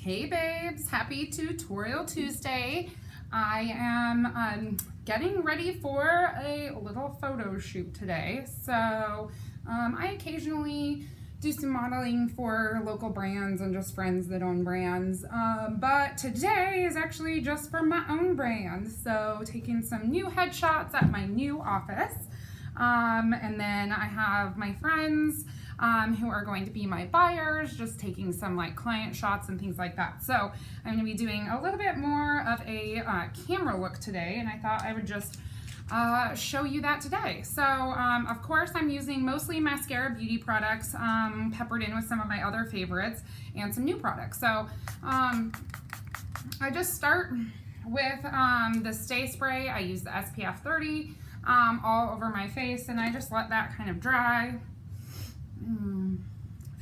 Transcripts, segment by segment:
Hey babes, happy Tutorial Tuesday. I am getting ready for a little photo shoot today. So I occasionally do some modeling for local brands and just friends that own brands. But today is actually just for my own brand. So taking some new headshots at my new office. And then I have my friends who are going to be my buyers, just taking some like client shots and things like that. So I'm going to be doing a little bit more of a camera look today, and I thought I would just show you that today. So of course I'm using mostly Maskcara beauty products, peppered in with some of my other favorites and some new products. So I just start with the Stay Spray. I use the SPF 30 all over my face, and I just let that kind of dry.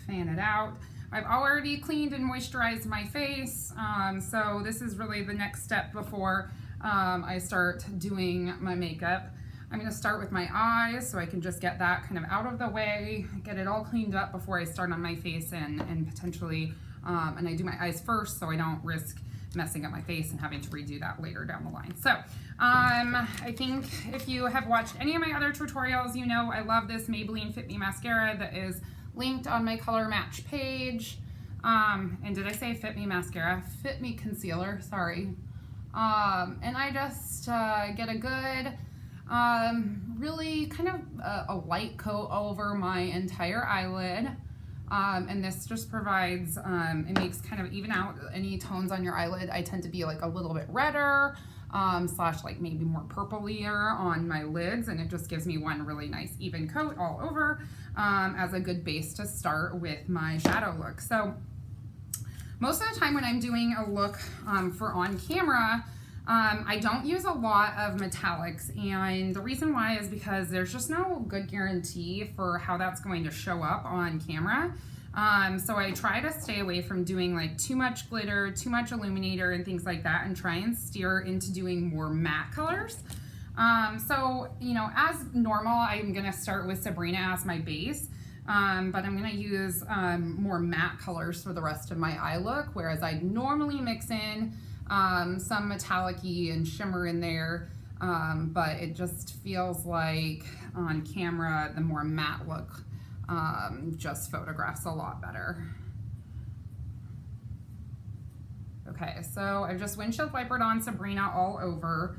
Fan it out. I've already cleaned and moisturized my face, so this is really the next step before I start doing my makeup. I'm going to start with my eyes so I can just get that kind of out of the way, get it all cleaned up before I start on my face and potentially, and I do my eyes first so I don't risk messing up my face and having to redo that later down the line. So I think if you have watched any of my other tutorials, you know I love this Maybelline Fit Me mascara that is linked on my color match page. And did I say Fit Me mascara? Fit Me concealer, sorry. And I just get a good, really kind of a light coat over my entire eyelid. And this just provides, it makes kind of even out any tones on your eyelid. I tend to be like a little bit redder, slash like maybe more purplier on my lids, and it just gives me one really nice even coat all over as a good base to start with my shadow look. So most of the time when I'm doing a look for on camera, I don't use a lot of metallics, and the reason why is because there's just no good guarantee for how that's going to show up on camera. So I try to stay away from doing like too much glitter, too much illuminator and things like that, and try and steer into doing more matte colors. So, you know, as normal, I'm gonna start with Sabrina as my base, but I'm gonna use more matte colors for the rest of my eye look, whereas I normally mix in some metallic-y and shimmer in there, but it just feels like on camera the more matte look just photographs a lot better. Okay, so I've just windshield wipered on Sabrina all over.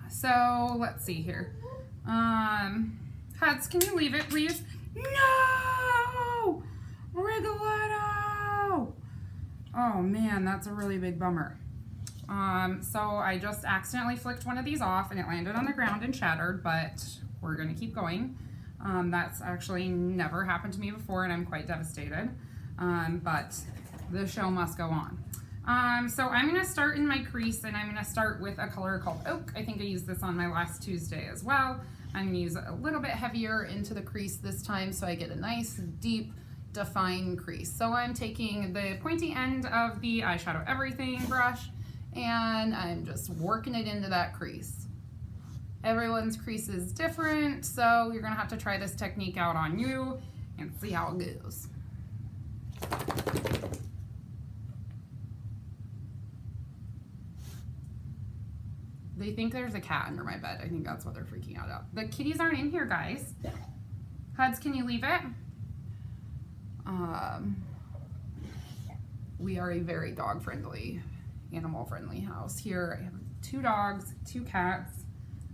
So let's see here. Huds, can you leave it, please? No! Rigoletto! Oh man, that's a really big bummer. So I just accidentally flicked one of these off and it landed on the ground and shattered, but we're gonna keep going. That's actually never happened to me before and I'm quite devastated, but the show must go on. So I'm gonna start in my crease, and I'm gonna start with a color called Oak. I think I used this on my last Tuesday as well. I'm gonna use it a little bit heavier into the crease this time so I get a nice, deep, defined crease. So I'm taking the pointy end of the Eyeshadow Everything brush, and I'm just working it into that crease. Everyone's crease is different, so you're gonna have to try this technique out on you and see how it goes. They think there's a cat under my bed. I think that's what they're freaking out about. The kitties aren't in here, guys. Huds, can you leave it? We are a very dog-friendly, animal-friendly house. Here I have 2 dogs, 2 cats,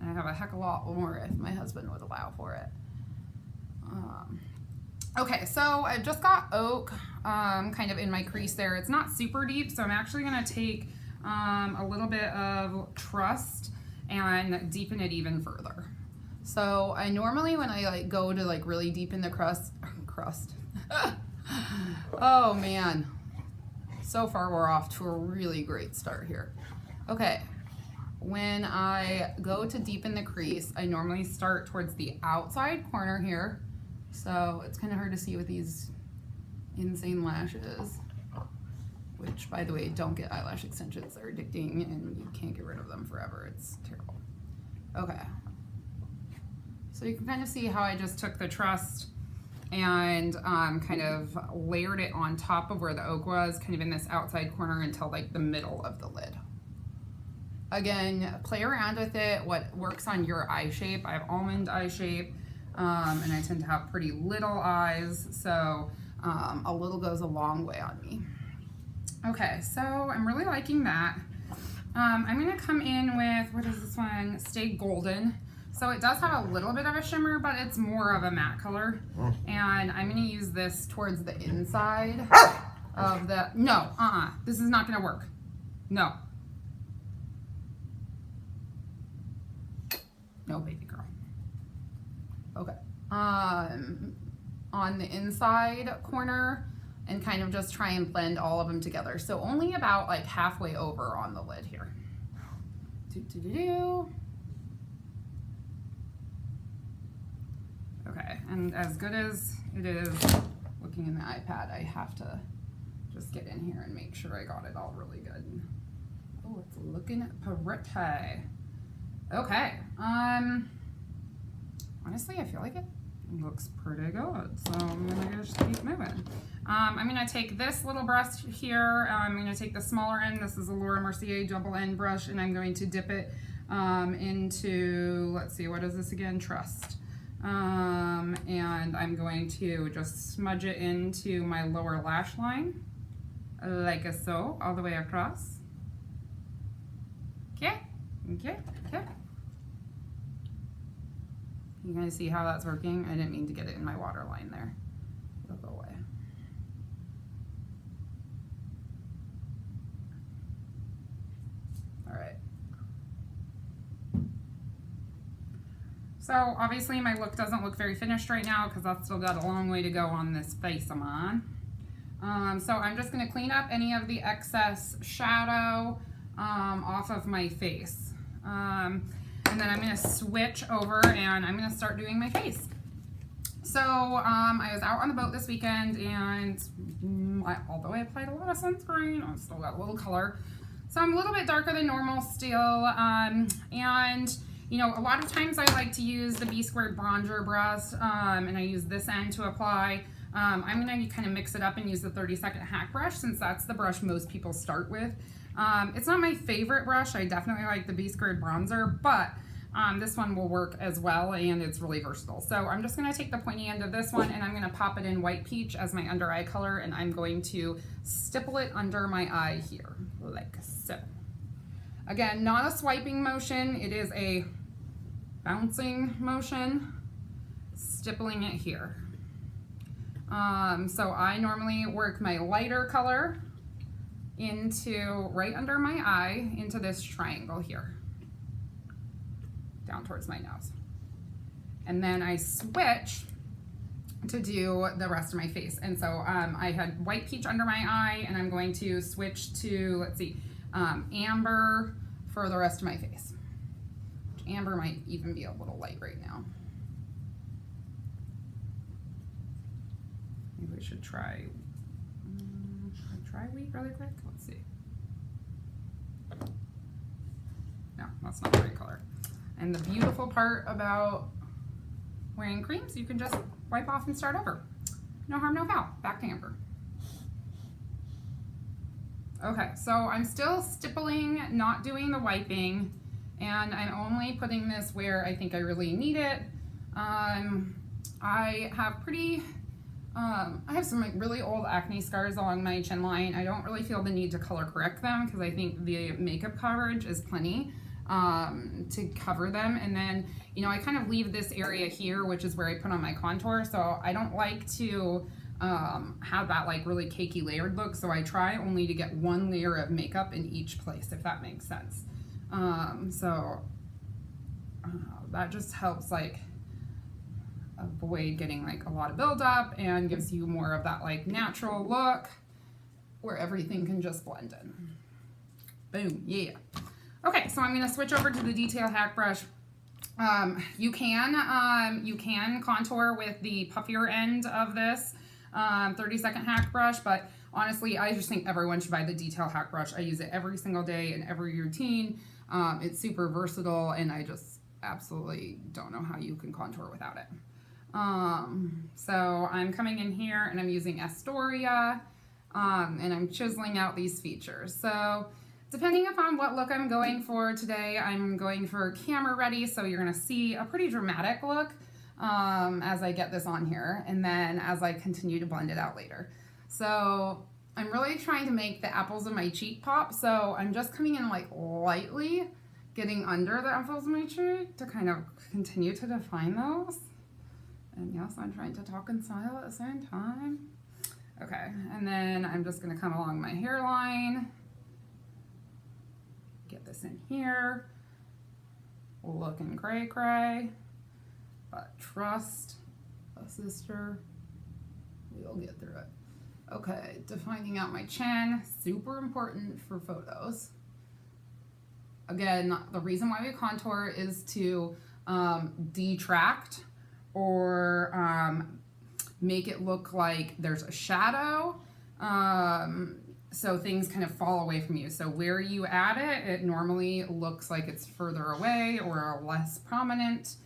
and I have a heck of a lot more if my husband would allow for it. Okay, so I just got Oak kind of in my crease there. It's not super deep, so I'm actually gonna take a little bit of Trust and deepen it even further. So I normally, when I like go to like really deep in the crust, oh man, so far we're off to a really great start here. Okay, when I go to deepen the crease, I normally start towards the outside corner here. So it's kind of hard to see with these insane lashes, which, by the way, don't get eyelash extensions. They're addicting and you can't get rid of them forever. It's terrible. Okay. So you can kind of see how I just took the Trust and kind of layered it on top of where the oak was, kind of in this outside corner until like the middle of the lid. Again, play around with it, what works on your eye shape. I have almond eye shape, and I tend to have pretty little eyes, so a little goes a long way on me. Okay, so I'm really liking that. I'm gonna come in with, what is this one? Stay Golden. So it does have a little bit of a shimmer, but it's more of a matte color. And I'm gonna use this towards the inside of the, no, this is not gonna work. No. No, baby girl. Okay. On the inside corner, and kind of just try and blend all of them together. So only about like halfway over on the lid here. Okay, and as good as it is looking in the iPad, I have to just get in here and make sure I got it all really good. Oh, it's looking pretty. Okay, honestly, I feel like it looks pretty good, so I'm gonna just keep moving. I'm gonna take this little brush here, I'm gonna take the smaller end, this is a Laura Mercier double end brush, and I'm going to dip it into, let's see, what is this again? Trust. And I'm going to just smudge it into my lower lash line, like so, all the way across. Okay, okay, okay. You guys see how that's working? I didn't mean to get it in my waterline there. It'll go away. All right. So obviously my look doesn't look very finished right now because I've still got a long way to go on this face I'm on. So I'm just gonna clean up any of the excess shadow off of my face. And then I'm gonna switch over and I'm gonna start doing my face. So I was out on the boat this weekend, and although I applied a lot of sunscreen, I've still got a little color. So I'm a little bit darker than normal still. And you know, a lot of times I like to use the B Squared bronzer brush, and I use this end to apply. I'm gonna kind of mix it up and use the 30-second hack brush, since that's the brush most people start with. It's not my favorite brush. I definitely like the B Squared bronzer, but this one will work as well, and it's really versatile. So I'm just gonna take the pointy end of this one and I'm gonna pop it in White Peach as my under eye color, and I'm going to stipple it under my eye here, like so. Again, not a swiping motion, it is a bouncing motion, stippling it here. So I normally work my lighter color into right under my eye into this triangle here, down towards my nose. And then I switch to do the rest of my face. And so I had White Peach under my eye, and I'm going to switch to, let's see, amber for the rest of my face. Amber might even be a little light right now. Maybe we should try, wheat really quick? Let's see. No, that's not the right color. And the beautiful part about wearing creams, you can just wipe off and start over. No harm, no foul. Back to amber. Okay, so I'm still stippling, not doing the wiping, and I'm only putting this where I think I really need it. I have pretty, I have some like really old acne scars along my chin line. I don't really feel the need to color correct them because I think the makeup coverage is plenty to cover them. And then, you know, I kind of leave this area here, which is where I put on my contour. So I don't like to have that like really cakey layered look. So I try only to get one layer of makeup in each place, if that makes sense. That just helps like avoid getting like a lot of buildup and gives you more of that like natural look where everything can just blend in. Boom, yeah. Okay, so I'm gonna switch over to the detail hack brush. You can contour with the puffier end of this 30-second hack brush, but honestly, I just think everyone should buy the detail hack brush. I use it every single day in every routine. It's super versatile, and I just absolutely don't know how you can contour without it. So I'm coming in here and I'm using Astoria, and I'm chiseling out these features. So depending upon what look I'm going for today, I'm going for camera ready. So you're gonna see a pretty dramatic look as I get this on here, and then as I continue to blend it out later. So I'm really trying to make the apples of my cheek pop. So I'm just coming in like lightly, getting under the apples of my cheek to kind of continue to define those. And yes, I'm trying to talk and smile at the same time. Okay, and then I'm just gonna come along my hairline, get this in here, looking cray, but trust a sister, we'll get through it. Okay, defining out my chin, super important for photos. Again, the reason why we contour is to detract or make it look like there's a shadow, so things kind of fall away from you. So where you add it, it normally looks like it's further away or less prominent.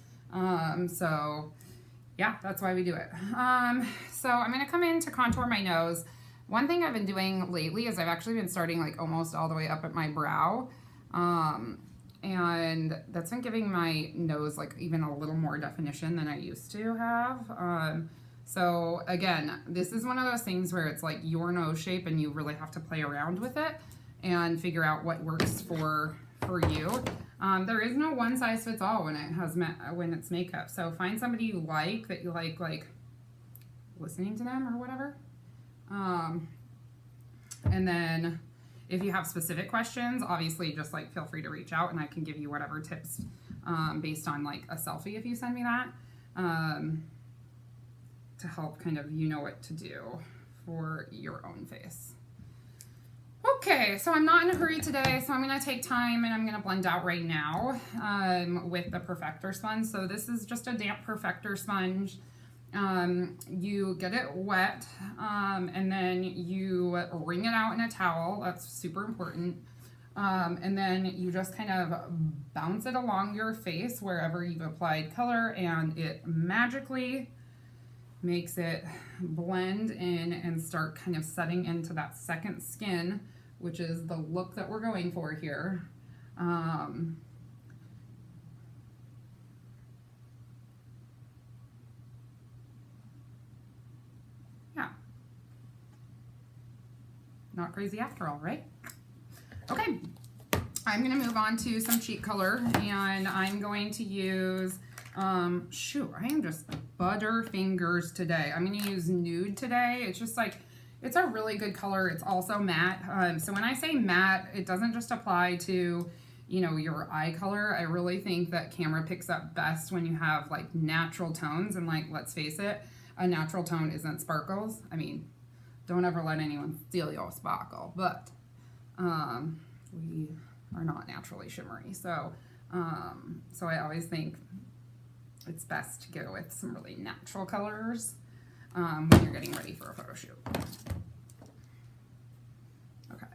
So yeah, that's why we do it. So I'm gonna come in to contour my nose. One thing I've been doing lately is I've actually been starting like almost all the way up at my brow. And that's been giving my nose like even a little more definition than I used to have. So again, this is one of those things where it's like your nose shape and you really have to play around with it and figure out what works for you. There is no one size fits all when it's makeup. So find somebody you like, that you like listening to them or whatever. And then if you have specific questions, obviously just like feel free to reach out and I can give you whatever tips based on like a selfie if you send me that, to help kind of you know what to do for your own face. Okay, so I'm not in a hurry today, so I'm gonna take time and I'm gonna blend out right now with the Perfector sponge. So this is just a damp Perfector sponge. You get it wet and then you wring it out in a towel. That's super important. And then you just kind of bounce it along your face wherever you've applied color, and it magically makes it blend in and start kind of setting into that second skin, which is the look that we're going for here. Yeah. Not crazy after all, right? Okay, I'm gonna move on to some cheek color, and I'm going to use, shoot, I am just butterfingers today. I'm gonna use nude today. It's just like, it's a really good color. It's also matte. So when I say matte, it doesn't just apply to, you know, your eye color. I really think that camera picks up best when you have like natural tones, and like, let's face it, a natural tone isn't sparkles. I mean, don't ever let anyone steal your sparkle, but we are not naturally shimmery. So, so I always think it's best to go with some really natural colors when you're getting ready for a photo shoot. Okay,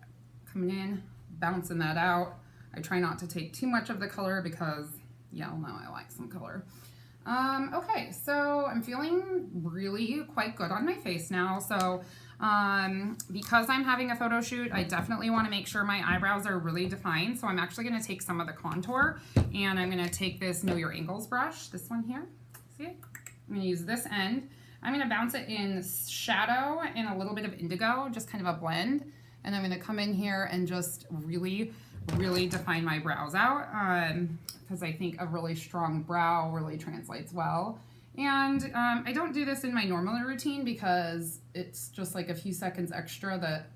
coming in, bouncing that out. I try not to take too much of the color because y'all know I like some color. Okay, so I'm feeling really quite good on my face now. So because I'm having a photo shoot, I definitely want to make sure my eyebrows are really defined. So I'm actually going to take some of the contour, and I'm going to take this Know Your Angles brush, this one here. See it? I'm going to use this end. I'm going to bounce it in shadow and a little bit of indigo, just kind of a blend. And I'm going to come in here and just really define my brows out, because I think a really strong brow really translates well. And I don't do this in my normal routine because it's just like a few seconds extra that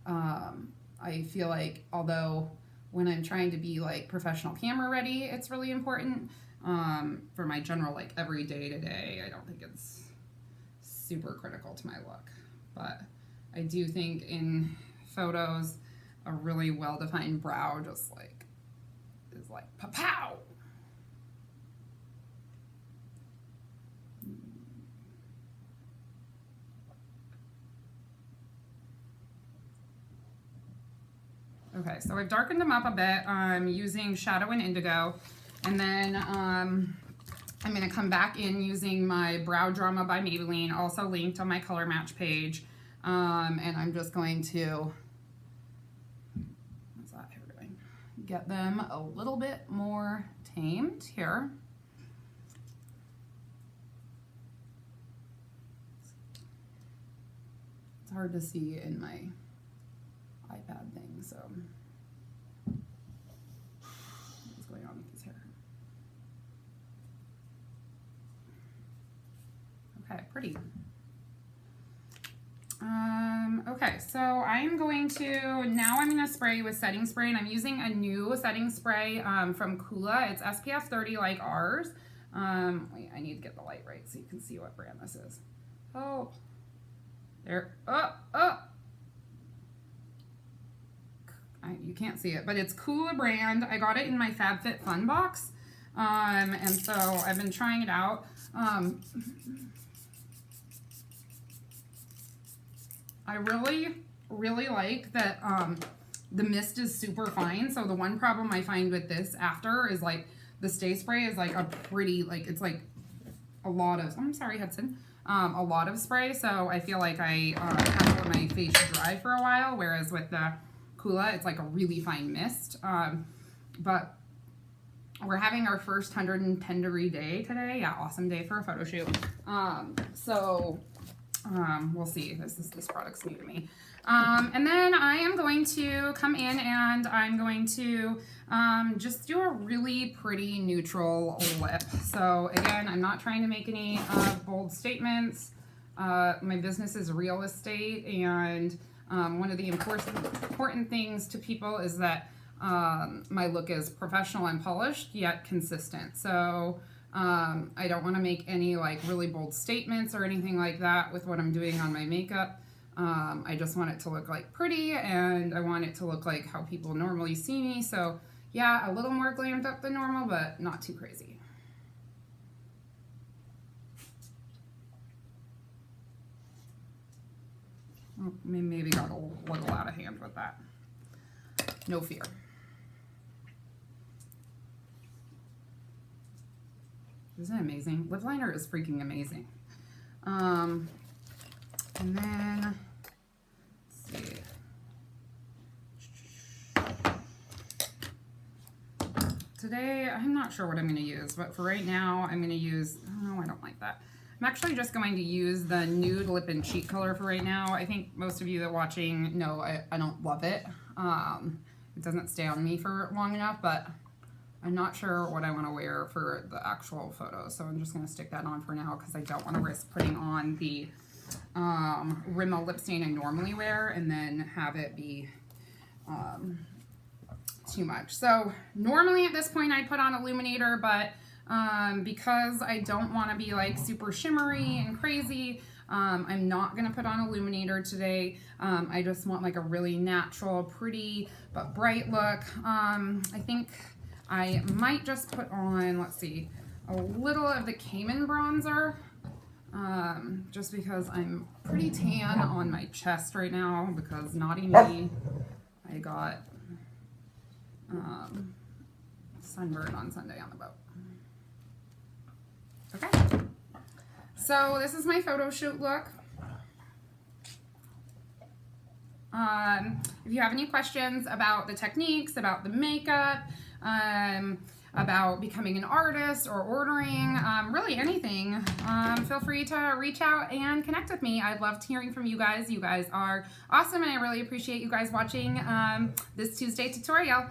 I feel like, although when I'm trying to be like professional camera ready, it's really important. For my general like everyday today, I don't think it's super critical to my look. But I do think in photos, a really well-defined brow just like is like pow. Okay, so I've darkened them up a bit. I'm using shadow and indigo, and then I'm I'm going to come back in using my Brow Drama by Maybelline, also linked on my color match page. And I'm just going to, what's that here doing? Get them a little bit more tamed here. It's hard to see in my iPad thing, so what's going on with his hair? Okay, pretty. Okay, so I'm going to spray with setting spray, and I'm using a new setting spray from Kula. It's SPF 30 like ours. Wait, I need to get the light right so you can see what brand this is. Oh, there, you can't see it, but it's Kula brand. I got it in my FabFitFun box, and so I've been trying it out. I really like that the mist is super fine. So the one problem I find with this after is like the Stay Spray is like a pretty, like it's like a lot of, I'm sorry Hudson, a lot of spray. So I feel like I have to let my face dry for a while, whereas with the Kula it's like a really fine mist. But we're having our first 110-degree day today. Yeah, awesome day for a photo shoot. We'll see. This product's new to me. And then I am going to come in and I'm going to just do a really pretty neutral lip. So again, I'm not trying to make any bold statements. My business is real estate, and one of the important things to people is that my look is professional and polished yet consistent. So I don't want to make any like really bold statements or anything like that with what I'm doing on my makeup. I just want it to look like pretty, and I want it to look like how people normally see me. So yeah, a little more glammed up than normal, but not too crazy. Oh, maybe got a little out of hand with that. No fear. Isn't it amazing? Lip liner is freaking amazing. And then, let's see. Today, I'm not sure what I'm going to use, but for right now, I'm going to use, oh, I don't like that. I'm actually just going to use the nude lip and cheek color for right now. I think most of you that are watching know I don't love it. It doesn't stay on me for long enough, but I'm not sure what I want to wear for the actual photo, so I'm just going to stick that on for now because I don't want to risk putting on the Rimmel lip stain I normally wear and then have it be too much. So normally at this point I'd put on illuminator, but because I don't want to be like super shimmery and crazy, I'm not going to put on illuminator today. I just want like a really natural, pretty, but bright look. I think I might just put on, let's see, a little of the Cayman bronzer, just because I'm pretty tan on my chest right now because naughty me, I got sunburn on Sunday on the boat. Okay, so this is my photo shoot look. If you have any questions about the techniques, about the makeup, about becoming an artist or ordering, really anything, feel free to reach out and connect with me. I loved hearing from you guys. You guys are awesome, and I really appreciate you guys watching this Tuesday tutorial.